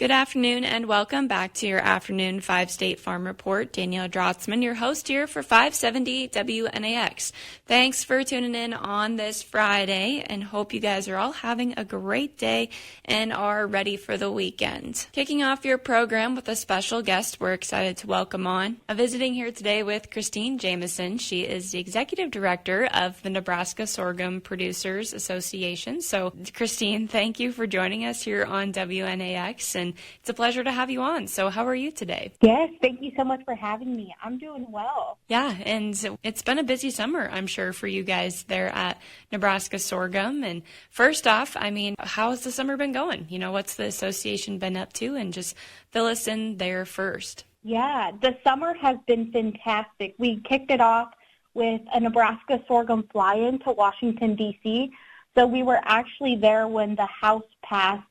Good afternoon and welcome back to your afternoon 5-State Farm Report. Danielle Drotzman, your host here for 570 WNAX. Thanks for tuning in on this Friday and hope you guys are all having a great day and are ready for the weekend. Kicking off your program with a special guest we're excited to welcome on. Visiting here today with Kristine Jameson. She is the Executive Director of the Nebraska Sorghum Producers Association. So, Kristine, thank you for joining us here on WNAX, and it's a pleasure to have you on. So how are you today? Yes, thank you so much for having me. I'm doing well. Yeah, and it's been a busy summer, I'm sure, for you guys there at Nebraska Sorghum. And first off, how has the summer been going? What's the association been up to? And just fill us in there first. Yeah, the summer has been fantastic. We kicked it off with a Nebraska Sorghum fly-in to Washington, D.C. So we were actually there when the House passed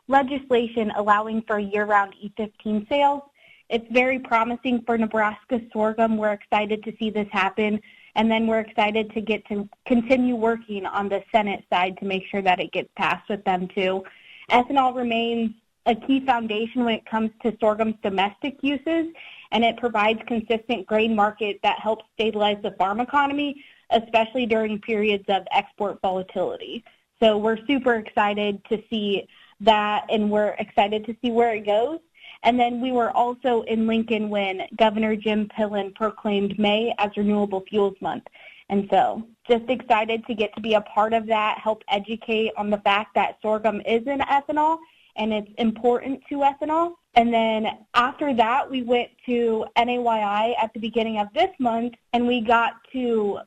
legislation allowing for year-round E15 sales. It's very promising for Nebraska sorghum. We're excited to see this happen, and then we're excited to get to continue working on the Senate side to make sure that it gets passed with them too. Ethanol remains a key foundation when it comes to sorghum's domestic uses, and it provides consistent grain market that helps stabilize the farm economy, especially during periods of export volatility. So we're super excited to see that, and we're excited to see where it goes. And then we were also in Lincoln when Governor Jim Pillen proclaimed May as Renewable Fuels Month. And so just excited to get to be a part of that, help educate on the fact that sorghum is in ethanol and it's important to ethanol. And then after that, we went to NAYI at the beginning of this month, and we got to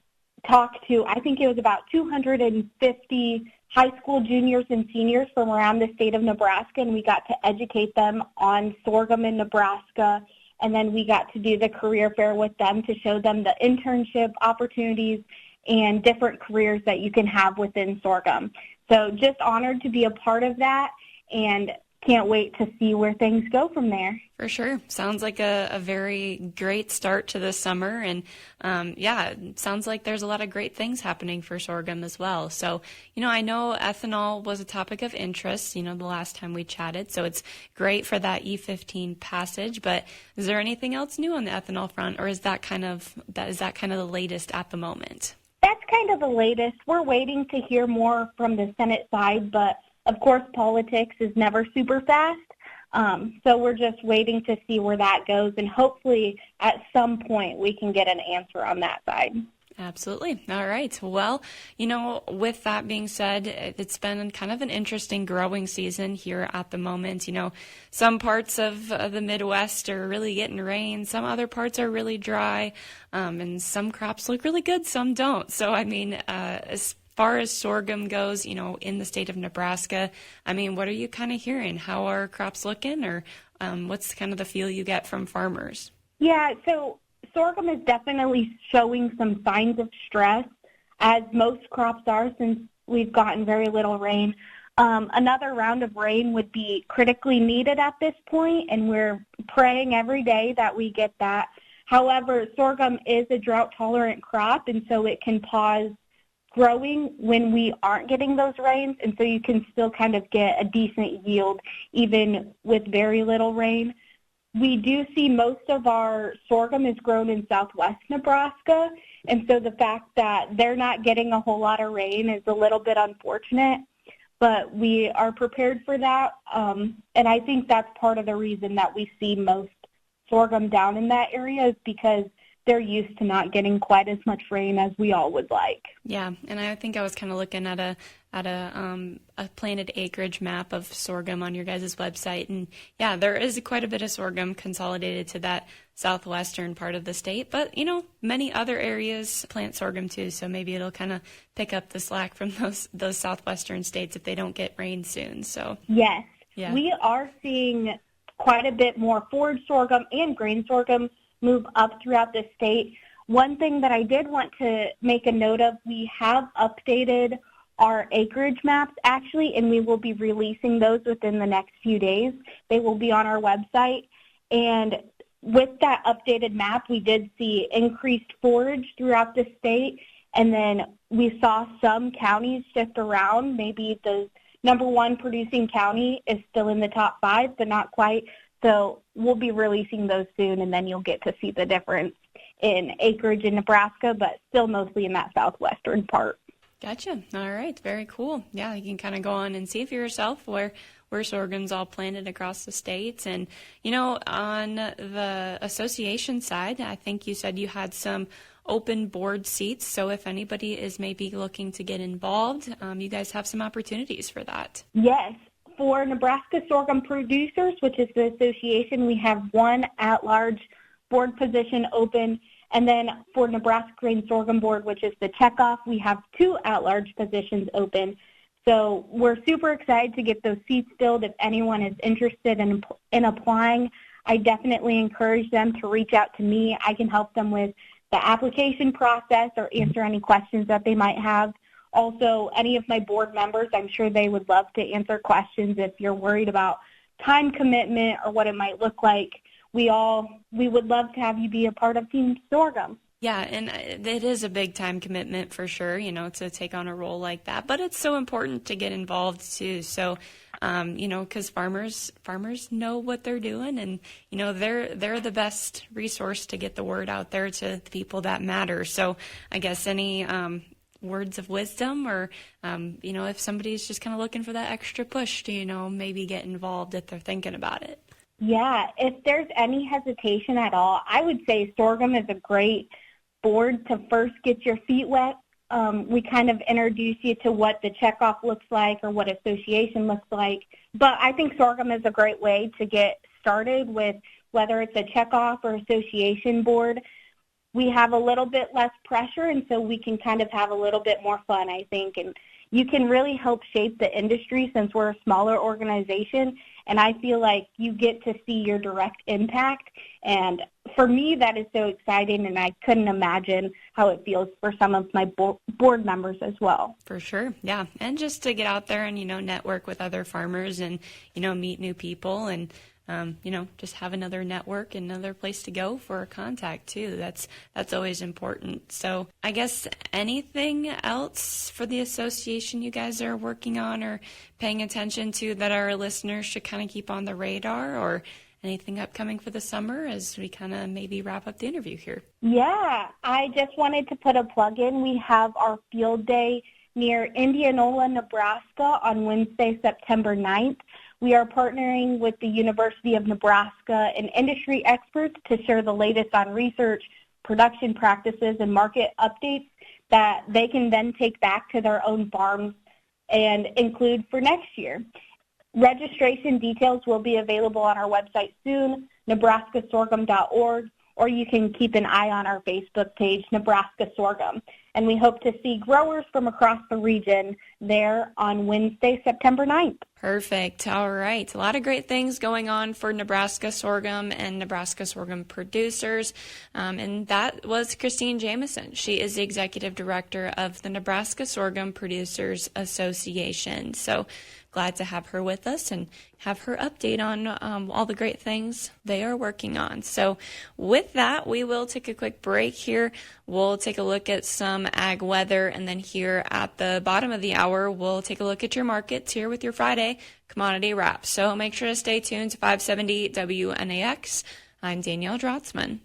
talk to, I think it was about 250 high school juniors and seniors from around the state of Nebraska, and we got to educate them on sorghum in Nebraska. And then we got to do the career fair with them to show them the internship opportunities and different careers that you can have within sorghum. So just honored to be a part of that, and can't wait to see where things go from there. For sure. Sounds like a very great start to the summer. And it sounds like there's a lot of great things happening for sorghum as well. So, I know ethanol was a topic of interest, the last time we chatted. So it's great for that E15 passage. But is there anything else new on the ethanol front, or is that kind of the latest at the moment? That's kind of the latest. We're waiting to hear more from the Senate side, but of course, politics is never super fast, so we're just waiting to see where that goes, and hopefully at some point we can get an answer on that side. Absolutely. All right. Well, with that being said, it's been kind of an interesting growing season here at the moment. Some parts of the Midwest are really getting rain. Some other parts are really dry, and some crops look really good, some don't. So, as far as sorghum goes, in the state of Nebraska, what are you kind of hearing? How are crops looking, or what's kind of the feel you get from farmers? Yeah, so sorghum is definitely showing some signs of stress, as most crops are since we've gotten very little rain. Another round of rain would be critically needed at this point, and we're praying every day that we get that. However, sorghum is a drought-tolerant crop, and so it can pause growing when we aren't getting those rains, and so you can still kind of get a decent yield even with very little rain. We do see most of our sorghum is grown in southwest Nebraska, and so the fact that they're not getting a whole lot of rain is a little bit unfortunate, but we are prepared for that, and I think that's part of the reason that we see most sorghum down in that area is because they're used to not getting quite as much rain as we all would like. Yeah, and I think I was kind of looking at a planted acreage map of sorghum on your guys' website, and yeah, there is quite a bit of sorghum consolidated to that southwestern part of the state, but many other areas plant sorghum too, so maybe it'll kind of pick up the slack from those southwestern states if they don't get rain soon. So yes, yeah. We are seeing quite a bit more forage sorghum and grain sorghum move up throughout the state. One thing that I did want to make a note of, we have updated our acreage maps actually, and we will be releasing those within the next few days. They will be on our website, and with that updated map, we did see increased forage throughout the state, and then we saw some counties shift around. Maybe the number one producing county is still in the top 5, but not quite. So we'll be releasing those soon, and then you'll get to see the difference in acreage in Nebraska, but still mostly in that southwestern part. Gotcha. All right. Very cool. Yeah, you can kind of go on and see for yourself where sorghum's all planted across the states. And, on the association side, I think you said you had some open board seats. So if anybody is maybe looking to get involved, you guys have some opportunities for that. Yes. For Nebraska Sorghum Producers, which is the association, we have one at-large board position open. And then for Nebraska Grain Sorghum Board, which is the checkoff, we have 2 at-large positions open. So we're super excited to get those seats filled. If anyone is interested in applying, I definitely encourage them to reach out to me. I can help them with the application process or answer any questions that they might have. Also, any of my board members, I'm sure they would love to answer questions if you're worried about time commitment or what it might look like. We would love to have you be a part of Team Sorghum. Yeah, and it is a big time commitment for sure, to take on a role like that. But it's so important to get involved too. So, because farmers know what they're doing, and they're the best resource to get the word out there to the people that matter. So, I guess any words of wisdom, or if somebody's just kind of looking for that extra push to maybe get involved if they're thinking about it. Yeah, if there's any hesitation at all, I would say sorghum is a great board to first get your feet wet. We kind of introduce you to what the checkoff looks like or what association looks like. But I think sorghum is a great way to get started with whether it's a checkoff or association board. We have a little bit less pressure, and so we can kind of have a little bit more fun, I think. And you can really help shape the industry since we're a smaller organization. And I feel like you get to see your direct impact. And for me, that is so exciting, and I couldn't imagine how it feels for some of my board members as well. For sure, yeah. And just to get out there and, network with other farmers and, meet new people and, just have another network, another place to go for contact too. That's always important. So I guess anything else for the association you guys are working on or paying attention to that our listeners should kind of keep on the radar, or anything upcoming for the summer as we kind of maybe wrap up the interview here? Yeah, I just wanted to put a plug in. We have our field day near Indianola, Nebraska on Wednesday, September 9th. We are partnering with the University of Nebraska and industry experts to share the latest on research, production practices, and market updates that they can then take back to their own farms and include for next year. Registration details will be available on our website soon, nebraskasorghum.org, or you can keep an eye on our Facebook page, Nebraska Sorghum. And we hope to see growers from across the region there on Wednesday, September 9th. Perfect. All right. A lot of great things going on for Nebraska Sorghum and Nebraska Sorghum Producers. And that was Kristine Jameson. She is the Executive Director of the Nebraska Sorghum Producers Association. So glad to have her with us and have her update on all the great things they are working on. So with that, we will take a quick break here. We'll take a look at some ag weather, and then here at the bottom of the hour, we'll take a look at your markets here with your Friday commodity wrap. So make sure to stay tuned to 570 WNAX. I'm Danielle Drotzman.